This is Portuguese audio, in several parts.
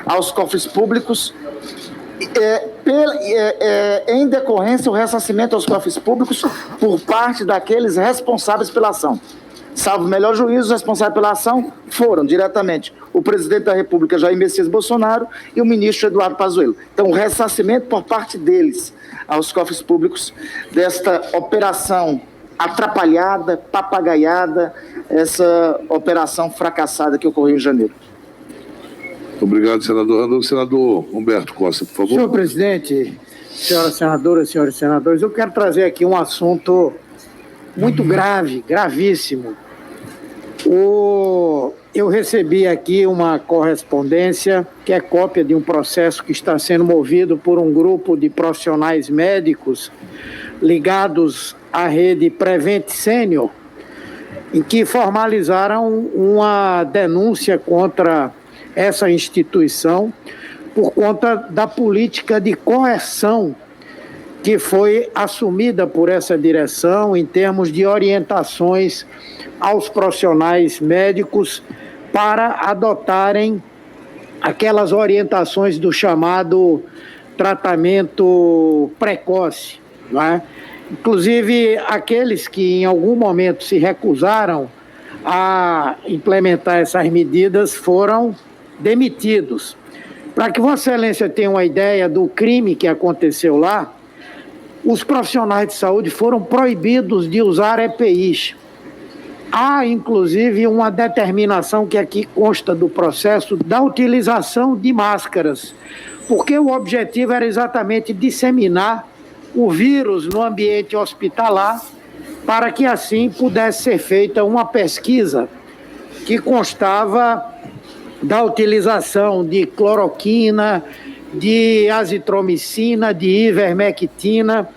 aos cofres públicos, em decorrência do ressarcimento aos cofres públicos por parte daqueles responsáveis pela ação. Salvo o melhor juízo, os responsáveis pela ação foram diretamente o presidente da República, Jair Messias Bolsonaro, e o ministro Eduardo Pazuello. Então, o ressarcimento por parte deles aos cofres públicos desta operação atrapalhada, papagaiada, essa operação fracassada que ocorreu em janeiro. Obrigado, senador. Senador Humberto Costa, por favor. Senhor presidente, senhoras senadoras, senhores senadores, eu quero trazer aqui um assunto muito grave, gravíssimo. Eu recebi aqui uma correspondência que é cópia de um processo que está sendo movido por um grupo de profissionais médicos ligados à rede Prevent Senior, em que formalizaram uma denúncia contra essa instituição por conta da política de coerção que foi assumida por essa direção em termos de orientações aos profissionais médicos para adotarem aquelas orientações do chamado tratamento precoce, não é? Inclusive, aqueles que em algum momento se recusaram a implementar essas medidas foram demitidos. Para que Vossa Excelência tenha uma ideia do crime que aconteceu lá, os profissionais de saúde foram proibidos de usar EPIs. Há, inclusive, uma determinação que aqui consta do processo da utilização de máscaras, porque o objetivo era exatamente disseminar o vírus no ambiente hospitalar para que assim pudesse ser feita uma pesquisa que constava da utilização de cloroquina, de azitromicina, de ivermectina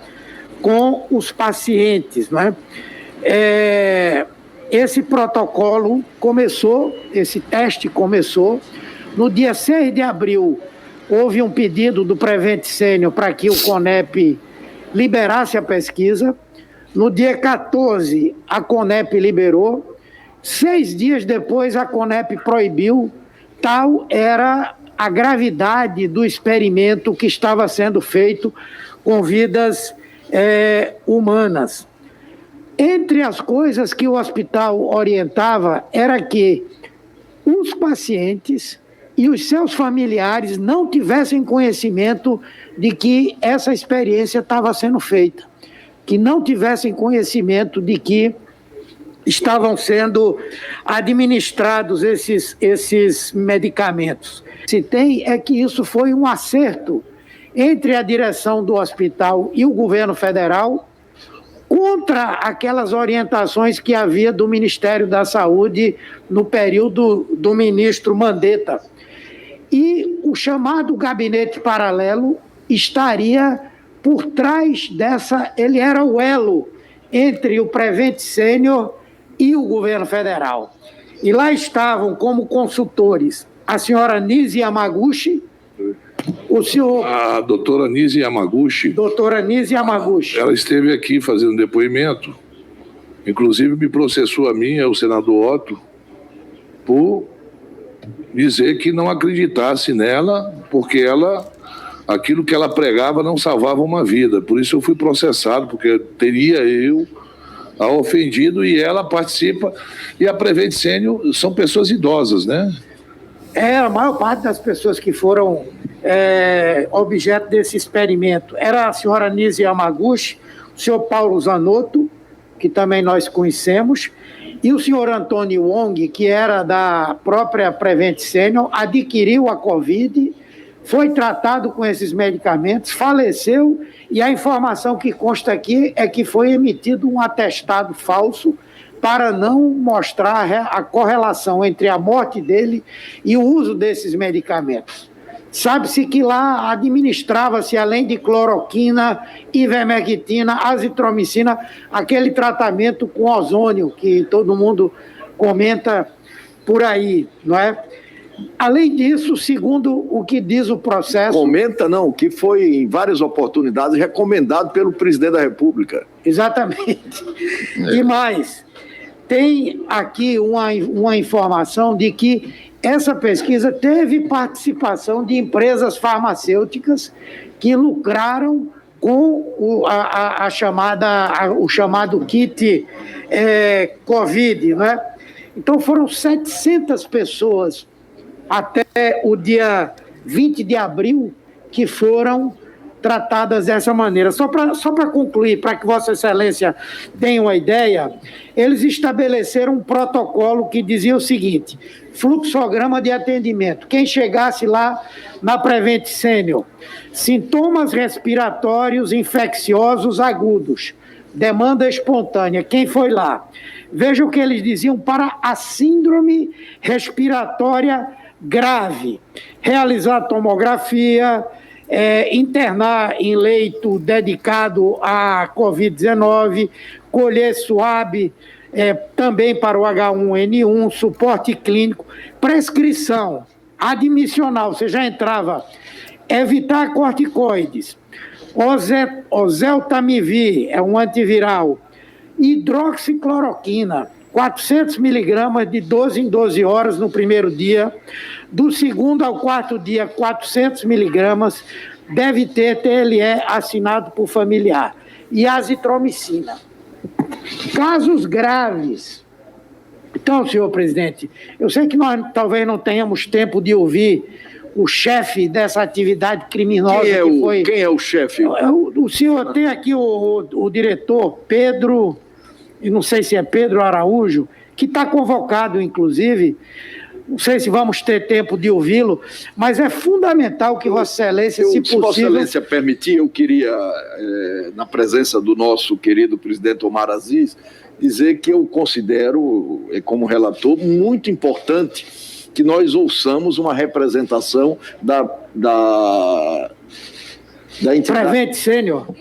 com os pacientes, né? Esse protocolo começou, esse teste começou, no dia 6 de abril houve um pedido do Prevent Senior para que o CONEP liberasse a pesquisa. No dia 14 a CONEP liberou, 6 dias depois a CONEP proibiu. Tal era a gravidade do experimento que estava sendo feito com vidas humanas. Entre as coisas que o hospital orientava era que os pacientes e os seus familiares não tivessem conhecimento de que essa experiência estava sendo feita, que não tivessem conhecimento de que estavam sendo administrados esses medicamentos. Se tem é que isso foi um acerto entre a direção do hospital e o governo federal contra aquelas orientações que havia do Ministério da Saúde no período do ministro Mandetta. E o chamado gabinete paralelo estaria por trás dessa, ele era o elo entre o Prevent Senior e o governo federal. E lá estavam como consultores a senhora Nise Yamaguchi, o senhor... A doutora Nise Yamaguchi. Doutora Nise Yamaguchi. Ela esteve aqui fazendo depoimento, inclusive me processou a mim, o senador Otto, por dizer que não acreditasse nela, porque aquilo que ela pregava não salvava uma vida. Por isso eu fui processado, porque teria eu a ofendido e ela participa. E a Prevent Senior são pessoas idosas, né? A maior parte das pessoas que foram objeto desse experimento era a senhora Nise Yamaguchi, o senhor Paulo Zanotto, que também nós conhecemos, e o senhor Antônio Wong, que era da própria Prevent Senior, adquiriu a Covid, foi tratado com esses medicamentos, faleceu, e a informação que consta aqui é que foi emitido um atestado falso para não mostrar a correlação entre a morte dele e o uso desses medicamentos. Sabe-se que lá administrava-se, além de cloroquina, ivermectina, azitromicina, aquele tratamento com ozônio que todo mundo comenta por aí, não é? Além disso, segundo o que diz o processo... Comenta não, que foi em várias oportunidades recomendado pelo presidente da República. Exatamente. E mais, tem aqui uma informação de que essa pesquisa teve participação de empresas farmacêuticas que lucraram com o chamado kit Covid, né? Então foram 700 pessoas até o dia 20 de abril que foram tratadas dessa maneira. Só para concluir, para que Vossa Excelência tenha uma ideia, eles estabeleceram um protocolo que dizia o seguinte: fluxograma de atendimento. Quem chegasse lá na Prevent Senior, sintomas respiratórios infecciosos agudos, demanda espontânea, quem foi lá? Veja o que eles diziam para a síndrome respiratória grave: realizar tomografia, internar em leito dedicado à Covid-19, colher swab também para o H1N1, suporte clínico, prescrição admissional, você já entrava, evitar corticoides, oseltamivir, é um antiviral, hidroxicloroquina, 400 miligramas de 12 em 12 horas no primeiro dia, do segundo ao quarto dia, 400 miligramas, deve ter TLE assinado por familiar, e azitromicina. Casos graves. Então, senhor presidente, eu sei que nós talvez não tenhamos tempo de ouvir o chefe dessa atividade criminosa. Quem é o chefe? O senhor tem aqui o diretor Pedro, e não sei se é Pedro Araújo, que está convocado, inclusive. Não sei se vamos ter tempo de ouvi-lo, mas é fundamental que Vossa Excelência, se possível... Se Vossa Excelência permitir, eu queria, na presença do nosso querido presidente Omar Aziz, dizer que eu considero, como relator, muito importante que nós ouçamos uma representação da entidade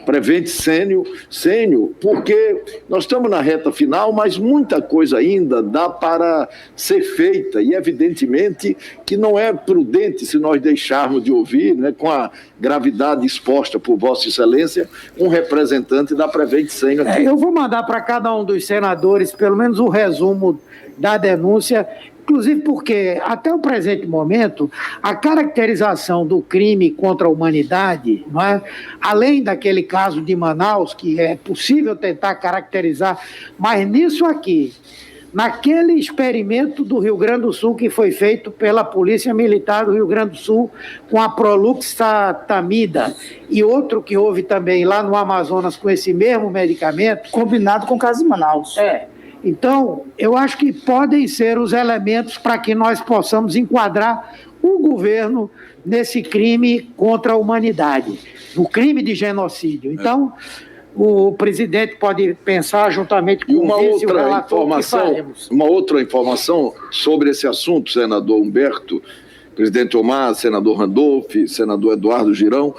Prevent Senior, porque nós estamos na reta final, mas muita coisa ainda dá para ser feita, e evidentemente que não é prudente se nós deixarmos de ouvir, né, com a gravidade exposta por Vossa Excelência, um representante da Prevent Senior. Eu vou mandar para cada um dos senadores pelo menos o resumo da denúncia, inclusive porque, até o presente momento, a caracterização do crime contra a humanidade, não é? Além daquele caso de Manaus, que é possível tentar caracterizar, mas nisso aqui, naquele experimento do Rio Grande do Sul que foi feito pela Polícia Militar do Rio Grande do Sul com a proluxatamida e outro que houve também lá no Amazonas com esse mesmo medicamento... Combinado com o caso de Manaus. Então, eu acho que podem ser os elementos para que nós possamos enquadrar o governo nesse crime contra a humanidade, no crime de genocídio. Então, o presidente pode pensar juntamente com uma outra informação sobre esse assunto, senador Humberto, presidente Omar, senador Randolph, senador Eduardo Girão,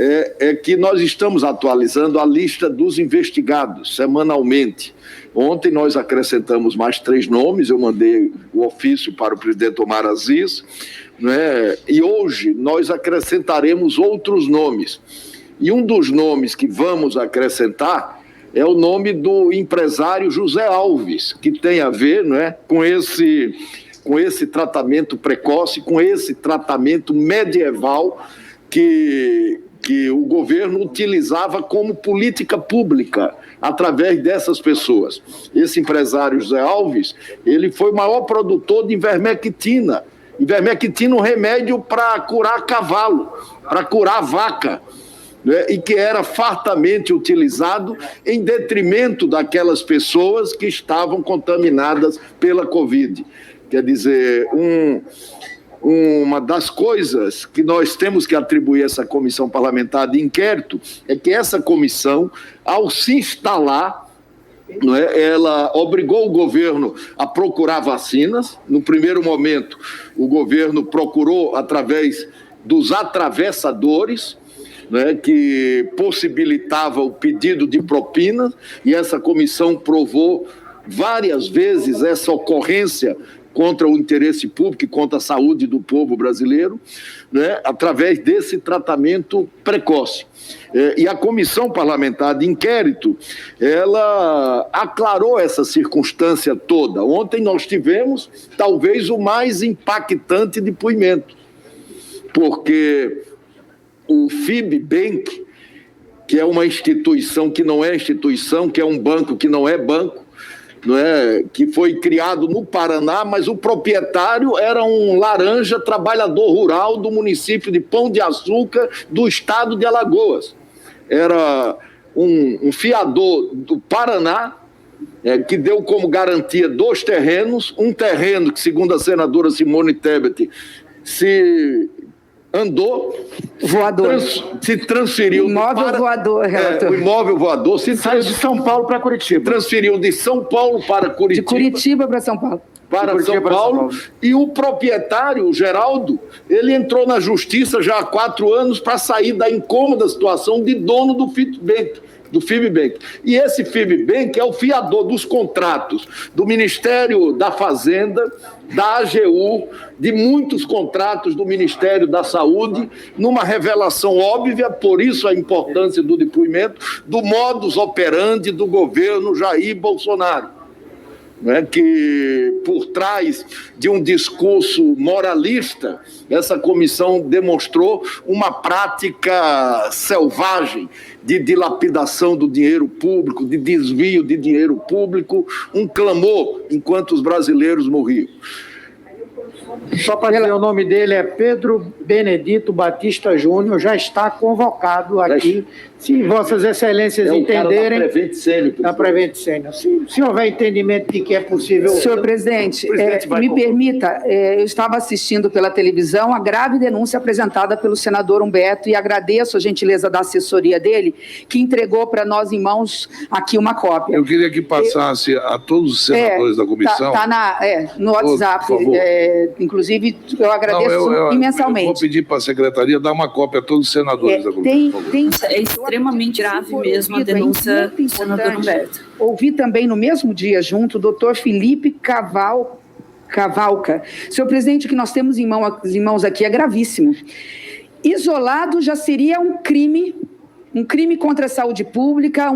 é que nós estamos atualizando a lista dos investigados semanalmente. Ontem nós acrescentamos mais 3 nomes, eu mandei o ofício para o presidente Omar Aziz, né? E hoje nós acrescentaremos outros nomes. E um dos nomes que vamos acrescentar é o nome do empresário José Alves, que tem a ver, né, com esse tratamento precoce, com esse tratamento medieval que o governo utilizava como política pública através dessas pessoas. Esse empresário José Alves, ele foi o maior produtor de ivermectina. Ivermectina é um remédio para curar cavalo, para curar vaca, né? E que era fartamente utilizado em detrimento daquelas pessoas que estavam contaminadas pela Covid. Quer dizer, uma das coisas que nós temos que atribuir a essa comissão parlamentar de inquérito é que essa comissão, ao se instalar, não é, ela obrigou o governo a procurar vacinas. No primeiro momento, o governo procurou através dos atravessadores, né, que possibilitava o pedido de propina, e essa comissão provou várias vezes essa ocorrência contra o interesse público e contra a saúde do povo brasileiro, né, através desse tratamento precoce. E a comissão parlamentar de inquérito, ela aclarou essa circunstância toda. Ontem nós tivemos, talvez, o mais impactante depoimento, porque o FIBBank, que é uma instituição que não é instituição, que é um banco que não é banco, não é, que foi criado no Paraná, mas o proprietário era um laranja trabalhador rural do município de Pão de Açúcar, do estado de Alagoas. Era um fiador do Paraná, que deu como garantia 2 terrenos, um terreno que, segundo a senadora Simone Tebet, se transferiu. Voador, relator. O imóvel voador Saiu de São Paulo para Curitiba. Transferiu de São Paulo para Curitiba. De Curitiba para São Paulo. Para São Paulo, e o proprietário, o Geraldo, ele entrou na justiça já há 4 anos para sair da incômoda situação de dono do FIBBank. E esse FIBBank é o fiador dos contratos do Ministério da Fazenda, da AGU, de muitos contratos do Ministério da Saúde, numa revelação óbvia, por isso a importância do depoimento, do modus operandi do governo Jair Bolsonaro. Né, que por trás de um discurso moralista, essa comissão demonstrou uma prática selvagem de dilapidação do dinheiro público, de desvio de dinheiro público, um clamor enquanto os brasileiros morriam. Só para dizer, o nome dele é Pedro Benedito Batista Júnior, já está convocado aqui. Se Vossas Excelências entenderem. Da Prevent Senior. Se houver entendimento de que é possível. Senhor presidente, me permita, eu estava assistindo pela televisão a grave denúncia apresentada pelo senador Humberto e agradeço a gentileza da assessoria dele, que entregou para nós em mãos aqui uma cópia. Eu queria que passasse a todos os senadores da comissão. Está no WhatsApp. Inclusive, eu agradeço imensamente. Eu vou pedir para a secretaria dar uma cópia a todos os senadores da comissão. É extremamente grave mesmo a denúncia do senador Humberto. Ouvi também no mesmo dia junto o doutor Felipe Cavalca. Senhor presidente, o que nós temos em mãos aqui é gravíssimo. Isolado já seria um crime contra a saúde pública,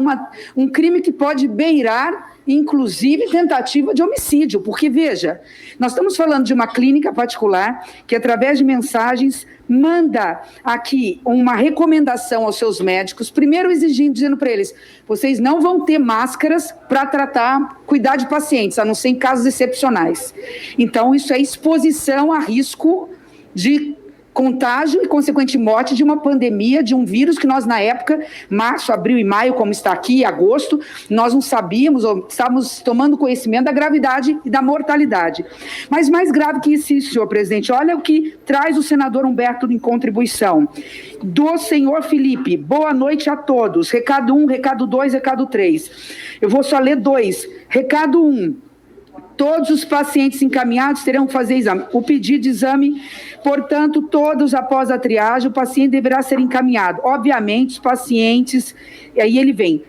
um crime que pode beirar, inclusive, tentativa de homicídio, porque, veja, nós estamos falando de uma clínica particular que, através de mensagens, manda aqui uma recomendação aos seus médicos, primeiro dizendo para eles, vocês não vão ter máscaras para cuidar de pacientes, a não ser em casos excepcionais. Então, isso é exposição a risco de contágio e, consequente, morte de uma pandemia, de um vírus que nós, na época, março, abril e maio, como está aqui, agosto, nós não sabíamos, ou estávamos tomando conhecimento da gravidade e da mortalidade. Mas mais grave que isso, senhor presidente, olha o que traz o senador Humberto em contribuição. Do senhor Felipe, boa noite a todos. Recado 1, recado 2, recado 3. Eu vou só ler 2. Recado 1. Todos os pacientes encaminhados terão que fazer exame. O pedido de exame, portanto, todos após a triagem, o paciente deverá ser encaminhado. Obviamente, os pacientes, e aí ele vem.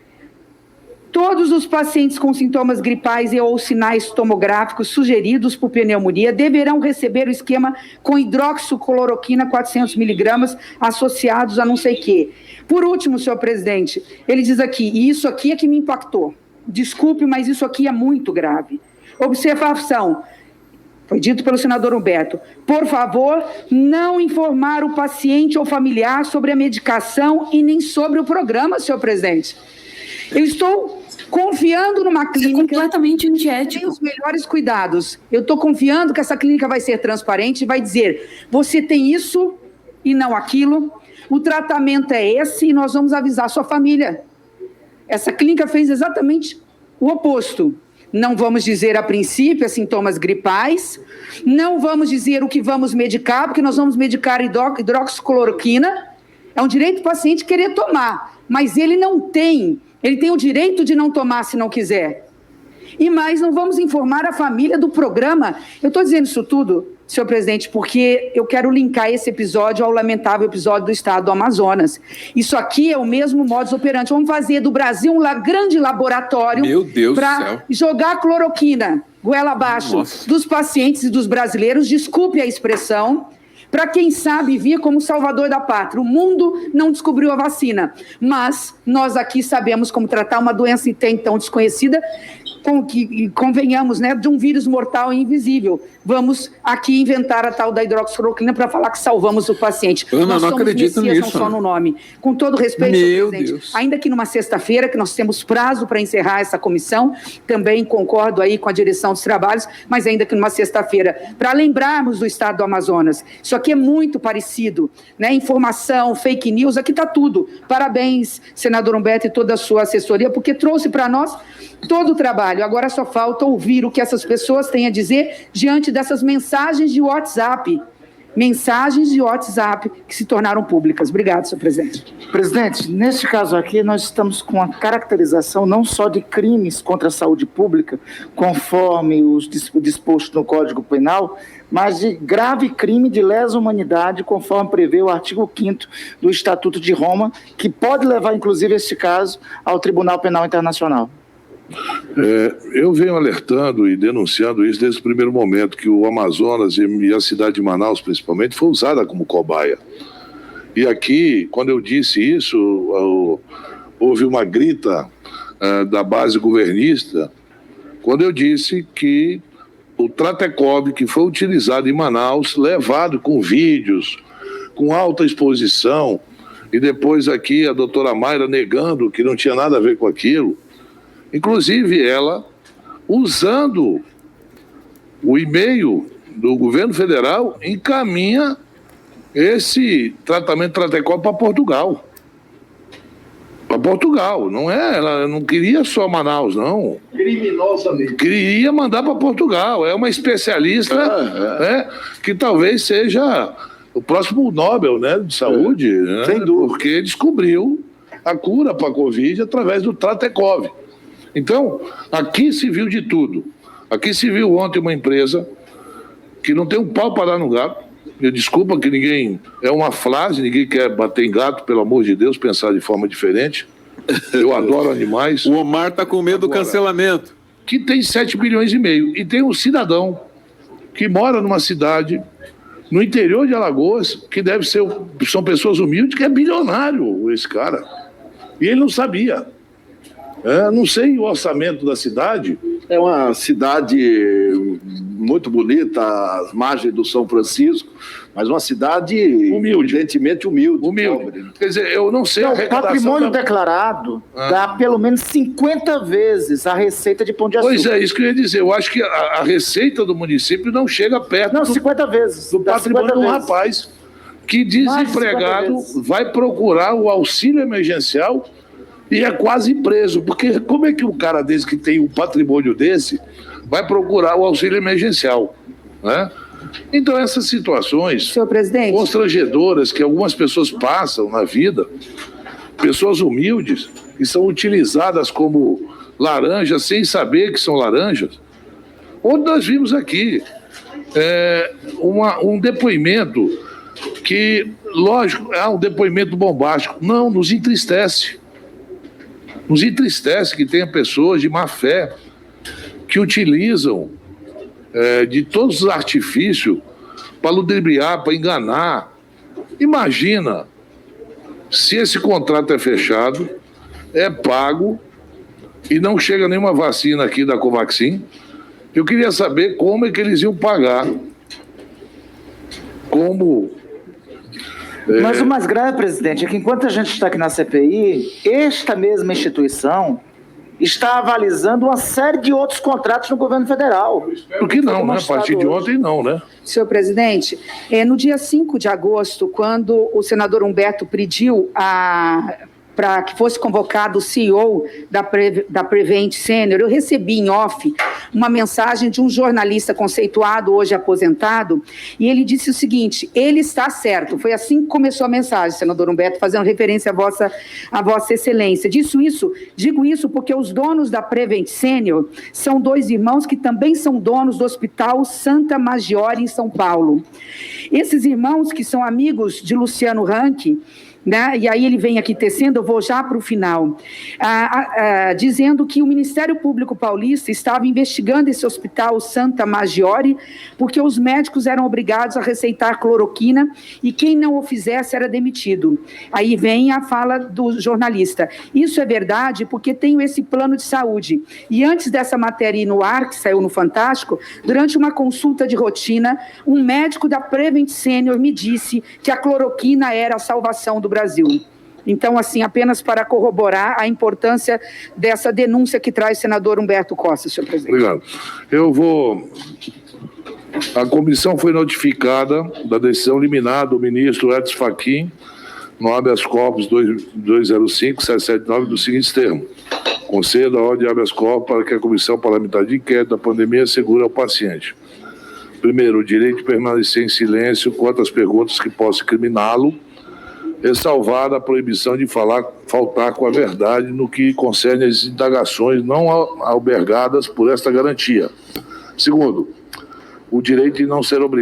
Todos os pacientes com sintomas gripais e ou sinais tomográficos sugeridos por pneumonia deverão receber o esquema com hidroxicloroquina 400 miligramas associados a não sei o quê. Por último, senhor presidente, ele diz aqui, e isso aqui é que me impactou. Desculpe, mas isso aqui é muito grave. Observação, foi dito pelo senador Humberto, por favor, não informar o paciente ou familiar sobre a medicação e nem sobre o programa, senhor presidente. Eu estou confiando numa clínica... É completamente antiético. Que tem os melhores cuidados. Eu estou confiando que essa clínica vai ser transparente e vai dizer, você tem isso e não aquilo, o tratamento é esse e nós vamos avisar a sua família. Essa clínica fez exatamente o oposto. Não vamos dizer a princípio sintomas gripais, não vamos dizer o que vamos medicar, porque nós vamos medicar hidroxicloroquina. É um direito do paciente querer tomar, mas ele tem o direito de não tomar se não quiser. E mais, não vamos informar a família do programa. Eu estou dizendo isso tudo, senhor presidente, porque eu quero linkar esse episódio ao lamentável episódio do estado do Amazonas. Isso aqui é o mesmo modus operandi. Vamos fazer do Brasil um grande laboratório para jogar cloroquina. goela abaixo dos pacientes e dos brasileiros, desculpe a expressão, para quem sabe vir como salvador da pátria. O mundo não descobriu a vacina, mas nós aqui sabemos como tratar uma doença até então desconhecida, convenhamos, né, de um vírus mortal e invisível. Vamos aqui inventar a tal da hidroxicloroquina para falar que salvamos o paciente. Ana, não acredito nisso. Não só no nome. Com todo respeito, senhor presidente, ainda que numa sexta-feira, que nós temos prazo para encerrar essa comissão, também concordo aí com a direção dos trabalhos, mas ainda que numa sexta-feira, para lembrarmos do estado do Amazonas. Isso aqui é muito parecido, né? Informação, fake news, aqui está tudo. Parabéns, senador Humberto e toda a sua assessoria, porque trouxe para nós todo o trabalho. Agora só falta ouvir o que essas pessoas têm a dizer diante dessas mensagens de WhatsApp. Mensagens de WhatsApp que se tornaram públicas. Obrigado, senhor presidente. Presidente, neste caso aqui, nós estamos com a caracterização não só de crimes contra a saúde pública, conforme o disposto no Código Penal, mas de grave crime de lesa humanidade, conforme prevê o artigo 5º do Estatuto de Roma, que pode levar, inclusive, este caso ao Tribunal Penal Internacional. Eu venho alertando e denunciando isso desde o primeiro momento, que o Amazonas e a cidade de Manaus, principalmente, foi usada como cobaia. E aqui, quando eu disse isso, houve uma grita da base governista, quando eu disse que o Tratecov, que foi utilizado em Manaus, levado com vídeos, com alta exposição, e depois aqui a doutora Mayra negando que não tinha nada a ver com aquilo, inclusive ela, usando o e-mail do governo federal, encaminha esse tratamento Tratecov para Portugal. Para Portugal, não é? Ela não queria só Manaus, não. Criminosamente. Queria mandar para Portugal. É uma especialista que talvez seja o próximo Nobel, né, de saúde, né, sem dúvida, porque descobriu a cura para a Covid através do Tratecov. Então, aqui se viu de tudo. Aqui se viu ontem uma empresa que não tem um pau para dar no gato. Desculpa que ninguém... É uma frase, ninguém quer bater em gato, pelo amor de Deus, pensar de forma diferente. Eu adoro animais. O Omar está com medo do cancelamento. Que tem 7,5 bilhões. E tem um cidadão que mora numa cidade no interior de Alagoas, que deve ser... São pessoas humildes, que é bilionário, esse cara. E ele não sabia. Não sei o orçamento da cidade. É uma cidade muito bonita, às margens do São Francisco, mas uma cidade humilde, evidentemente humilde. Pobre. Quer dizer, eu não sei a arrecadação. O patrimônio declarado dá pelo menos 50 vezes a receita de Pão de Açúcar. Pois é, isso que eu ia dizer. Eu acho que a receita do município não chega perto. Não, 50 vezes. Do patrimônio de um rapaz que, desempregado, vai procurar o auxílio emergencial e é quase preso, porque como é que um cara desse que tem um patrimônio desse vai procurar o auxílio emergencial, né? Então essas situações, senhor presidente, constrangedoras que algumas pessoas passam na vida, pessoas humildes que são utilizadas como laranjas sem saber que são laranjas, onde nós vimos aqui um depoimento que, lógico, um depoimento bombástico, não, nos entristece. Nos entristece que tenha pessoas de má fé que utilizam de todos os artifícios para ludibriar, para enganar. Imagina se esse contrato é fechado, é pago e não chega nenhuma vacina aqui da Covaxin. Eu queria saber como é que eles iam pagar. Como... Mas o mais grave, presidente, é que enquanto a gente está aqui na CPI, esta mesma instituição está avalizando uma série de outros contratos no governo federal. Por que não, né? A partir de ontem, não, né? Senhor presidente, no dia 5 de agosto, quando o senador Humberto pediu para que fosse convocado o CEO da Prevent Senior, eu recebi em off uma mensagem de um jornalista conceituado, hoje aposentado, e ele disse o seguinte: ele está certo. Foi assim que começou a mensagem, senador Humberto, fazendo referência à vossa excelência. Digo isso porque os donos da Prevent Senior são 2 irmãos que também são donos do Hospital Santa Maggiore, em São Paulo. Esses irmãos, que são amigos de Luciano Ranck, né? E aí ele vem aqui tecendo, eu vou já para o final, dizendo que o Ministério Público Paulista estava investigando esse hospital Santa Maggiore, porque os médicos eram obrigados a receitar cloroquina e quem não o fizesse era demitido. Aí vem a fala do jornalista. Isso é verdade porque tenho esse plano de saúde. E antes dessa matéria ir no ar, que saiu no Fantástico, durante uma consulta de rotina, um médico da Prevent Senior me disse que a cloroquina era a salvação do Brasil. Então, assim, apenas para corroborar a importância dessa denúncia que traz o senador Humberto Costa, senhor presidente. Obrigado. A comissão foi notificada da decisão liminar do ministro Edson Fachin no habeas corpus 205-779 dos seguintes termos. Conceda a ordem de habeas corpus para que a Comissão Parlamentar de Inquérito da Pandemia assegure ao paciente: primeiro, o direito de permanecer em silêncio quanto às perguntas que possam incriminá-lo, ressalvada a proibição de faltar com a verdade no que concerne às indagações não albergadas por esta garantia. Segundo, o direito de não ser obrigado